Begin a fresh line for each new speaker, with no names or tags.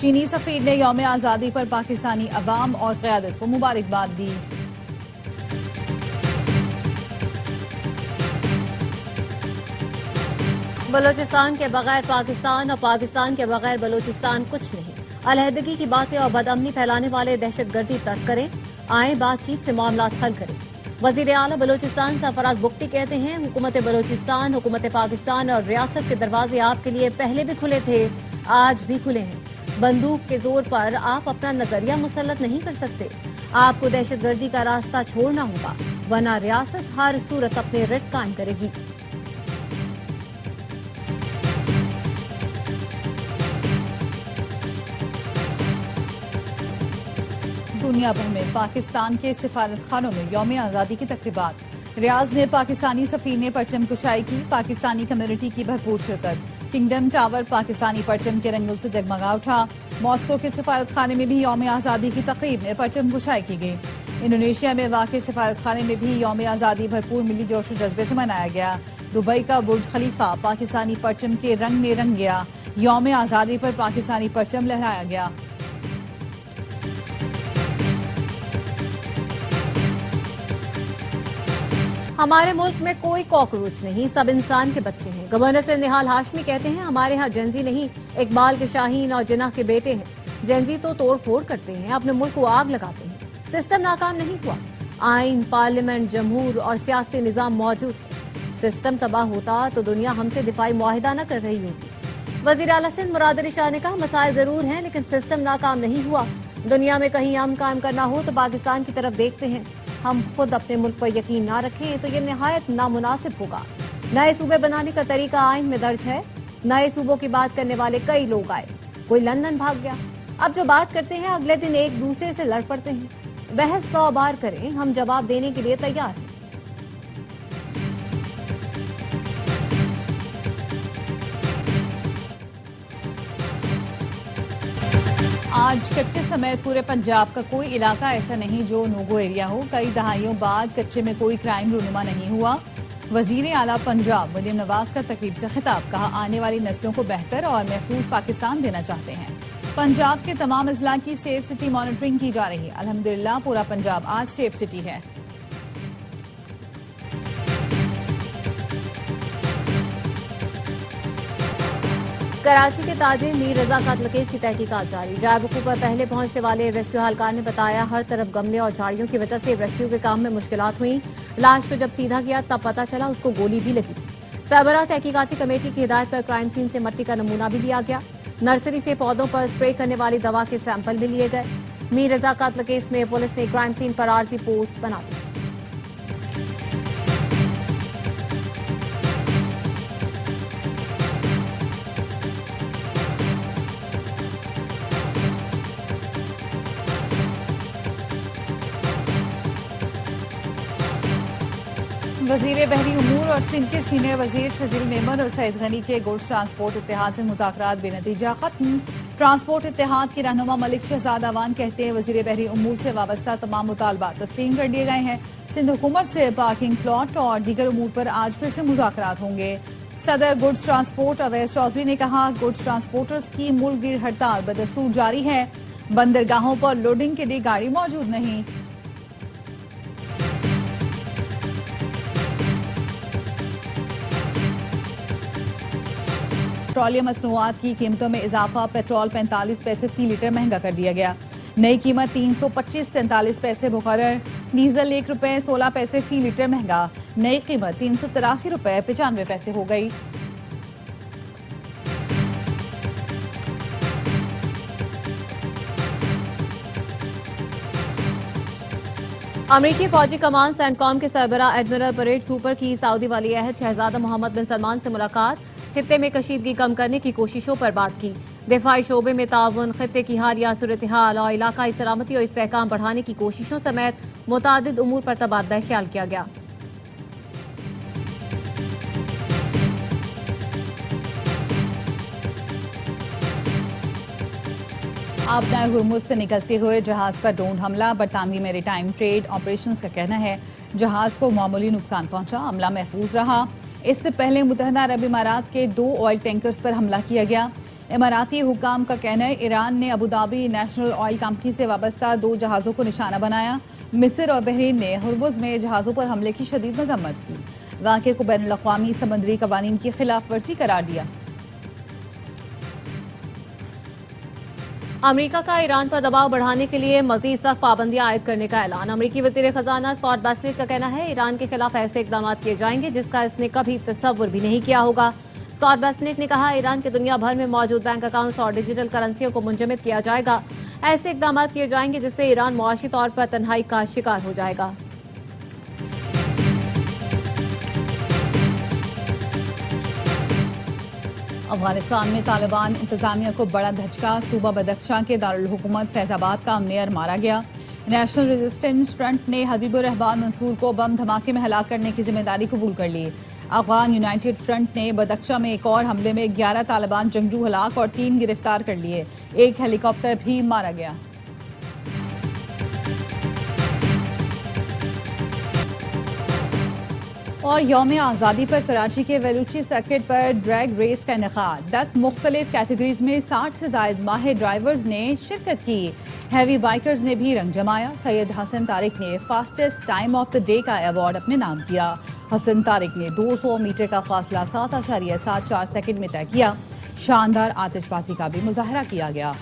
چینی سفیر نے یوم آزادی پر پاکستانی عوام اور قیادت کو مبارکباد دی۔
بلوچستان کے بغیر پاکستان اور پاکستان کے بغیر بلوچستان کچھ نہیں۔ علیحدگی کی باتیں اور بدامنی پھیلانے والے دہشت گردی ترک کریں، آئیں بات چیت سے معاملات حل کریں۔ وزیر اعلیٰ بلوچستان سرفراز بگٹی کہتے ہیں حکومت بلوچستان، حکومت پاکستان اور ریاست کے دروازے آپ کے لیے پہلے بھی کھلے تھے، آج بھی کھلے ہیں۔ بندوق کے زور پر آپ اپنا نظریہ مسلط نہیں کر سکتے۔ آپ کو دہشت گردی کا راستہ چھوڑنا ہوگا، ورنہ ریاست ہر صورت اپنے رٹ قائم کرے گی۔
دنیا بھر میں پاکستان کے سفارت خانوں میں یوم آزادی کی تقریبات۔ ریاض میں پاکستانی سفیر نے پرچم کشائی کی، پاکستانی کمیونٹی کی بھرپور شرکت۔ کنگڈم ٹاور پاکستانی پرچم کے رنگوں سے جگمگا اٹھا۔ ماسکو کے سفارت خانے میں بھی یوم آزادی کی تقریب میں پرچم کشائی کی گئی۔ انڈونیشیا میں واقع سفارت خانے میں بھی یوم آزادی بھرپور ملی جوش و جذبے سے منایا گیا۔ دبئی کا برج خلیفہ پاکستانی پرچم کے رنگ میں رنگ گیا۔ یوم آزادی پر پاکستانی پرچم لہرایا گیا۔
ہمارے ملک میں کوئی کاکروچ نہیں، سب انسان کے بچے ہیں۔ گورنر سے نہال ہاشمی کہتے ہیں ہمارے ہاں جنزی نہیں، اقبال کے شاہین اور جناح کے بیٹے ہیں۔ جنزی تو توڑ پھوڑ کرتے ہیں، اپنے ملک کو آگ لگاتے ہیں۔ سسٹم ناکام نہیں ہوا، آئین، پارلیمنٹ، جمہور اور سیاسی نظام موجود ہے۔ سسٹم تباہ ہوتا تو دنیا ہم سے دفاعی معاہدہ نہ کر رہی ہوتی۔ وزیر اعلیٰ سندھ مراد علی شاہ نے کہا مسائل ضرور ہیں لیکن سسٹم ناکام نہیں ہوا۔ دنیا میں کہیں امن قائم کرنا ہو تو پاکستان کی طرف دیکھتے ہیں۔ ہم خود اپنے ملک پر یقین نہ رکھیں تو یہ نہایت نامناسب ہوگا۔ نئے صوبے بنانے کا طریقہ آئین میں درج ہے۔ نئے صوبوں کی بات کرنے والے کئی لوگ آئے، کوئی لندن بھاگ گیا۔ اب جو بات کرتے ہیں اگلے دن ایک دوسرے سے لڑ پڑتے ہیں۔ بحث 100 بار کریں، ہم جواب دینے کے لیے تیار ہیں۔
آج کچے سمیت پورے پنجاب کا کوئی علاقہ ایسا نہیں جو نوگو ایریا ہو۔ کئی دہائیوں بعد کچے میں کوئی کرائم رونما نہیں ہوا۔ وزیر اعلیٰ پنجاب مریم نواز کا تقریب سے خطاب، کہا آنے والی نسلوں کو بہتر اور محفوظ پاکستان دینا چاہتے ہیں۔ پنجاب کے تمام اضلاع کی سیف سٹی مانیٹرنگ کی جا رہی ہے۔ الحمدللہ پورا پنجاب آج سیف سٹی ہے۔
کراچی کے تاجر میر رضا قتل کیس کی تحقیقات جاری۔ جائے وقوع پر پہلے پہنچنے والے ریسکیو اہلکار نے بتایا ہر طرف گملے اور جھاڑیوں کی وجہ سے ریسکیو کے کام میں مشکلات ہوئیں۔ لاش کو جب سیدھا کیا تب پتہ چلا اس کو گولی بھی لگی تھی۔ سربراہ تحقیقاتی کمیٹی کی ہدایت پر کرائم سین سے مٹی کا نمونہ بھی لیا گیا۔ نرسری سے پودوں پر اسپرے کرنے والی دوا کے سیمپل بھی لیے گئے۔ میر رضا قتل کیس میں پولیس نے کرائم سین پر عارضی پوسٹ بنا دی۔
وزیر بحری امور اور سندھ کے سینئر وزیر شجیل میمن اور سعید غنی کے گوڈس ٹرانسپورٹ اتحاد سے مذاکرات بے نتیجہ ختم۔ ٹرانسپورٹ اتحاد کے رہنما ملک شہزاد اعوان کہتے ہیں وزیر بحری امور سے وابستہ تمام مطالبات تسلیم کر دیے گئے ہیں۔ سندھ حکومت سے پارکنگ پلاٹ اور دیگر امور پر آج پھر سے مذاکرات ہوں گے۔ صدر گوڈس ٹرانسپورٹ اویس چودھری نے کہا گوڈس ٹرانسپورٹرز کی ملک گیر ہڑتال بدستور جاری ہے۔ بندرگاہوں پر لوڈنگ کے لیے گاڑی موجود نہیں۔ پیٹرولیم مصنوعات کی قیمتوں میں اضافہ، پیٹرول 45 پیسے فی لیٹر مہنگا کر دیا گیا۔ نئی قیمت 325.43 پیسے مقرر، ڈیزل 1 روپے 16 پیسے فی لیٹر مہنگا، نئی قیمت 383 روپے 95 پیسے ہو گئی۔
امریکی فوجی کمان سینٹ کام کے سربراہ ایڈمرل پریڈ کوپر کی سعودی ولی عہد شہزادہ محمد بن سلمان سے ملاقات، خطے میں کشیدگی کم کرنے کی کوششوں پر بات کی۔ دفاعی شعبے میں تعاون، خطے کی حالیہ صورتحال اور علاقائی سلامتی اور استحکام بڑھانے کی کوششوں سمیت متعدد امور پر تبادلہ خیال کیا گیا۔
آبنائے ہرمز سے نکلتے ہوئے جہاز پر ڈرون حملہ، برطانوی میری ٹائم ٹریڈ آپریشنز کا کہنا ہے جہاز کو معمولی نقصان پہنچا، عملہ محفوظ رہا۔ اس سے پہلے متحدہ عرب امارات کے 2 آئل ٹینکرز پر حملہ کیا گیا۔ اماراتی حکام کا کہنا ہے ایران نے ابوظہبی نیشنل آئل کمپنی سے وابستہ 2 جہازوں کو نشانہ بنایا. مصر اور بحرین نے ہرمز میں جہازوں پر حملے کی شدید مذمت کی. واقعے کو بین الاقوامی سمندری قوانین کی خلاف ورزی قرار دیا.
امریکہ کا ایران پر دباؤ بڑھانے کے لیے مزید سخت پابندیاں عائد کرنے کا اعلان. امریکی وزیر خزانہ اسکاٹ بیسنٹ کا کہنا ہے ایران کے خلاف ایسے اقدامات کیے جائیں گے جس کا اس نے کبھی تصور بھی نہیں کیا ہوگا. اسکاٹ بیسنٹ نے کہا ایران کے دنیا بھر میں موجود بینک اکاؤنٹس اور ڈیجیٹل کرنسیوں کو منجمد کیا جائے گا. ایسے اقدامات کیے جائیں گے جس سے ایران معاشی طور پر تنہائی کا شکار ہو جائے گا.
افغانستان میں طالبان انتظامیہ کو بڑا دھچکا. صوبہ بدخشاں کے دارالحکومت فیض آباد کا میئر مارا گیا. نیشنل ریزسٹنس فرنٹ نے حبیب الرحمان منصور کو بم دھماکے میں ہلاک کرنے کی ذمہ داری قبول کر لی. افغان یونائٹڈ فرنٹ نے بدخشاں میں ایک اور حملے میں 11 طالبان جنگجو ہلاک اور 3 گرفتار کر لیے. ایک ہیلی کاپٹر بھی مارا گیا. اور یوم آزادی پر کراچی کے ویلوچی سرکٹ پر ڈریگ ریس کا انعقاد. 10 مختلف کیٹیگریز میں 60 سے زائد ماہر ڈرائیورز نے شرکت کی. ہیوی بائکرز نے بھی رنگ جمایا. سید حسن طارق نے fastest time of the day کا ایوارڈ اپنے نام کیا. حسن طارق نے 200 میٹر کا فاصلہ 7.74 سیکنڈ میں طے کیا. شاندار آتش بازی کا بھی مظاہرہ کیا گیا.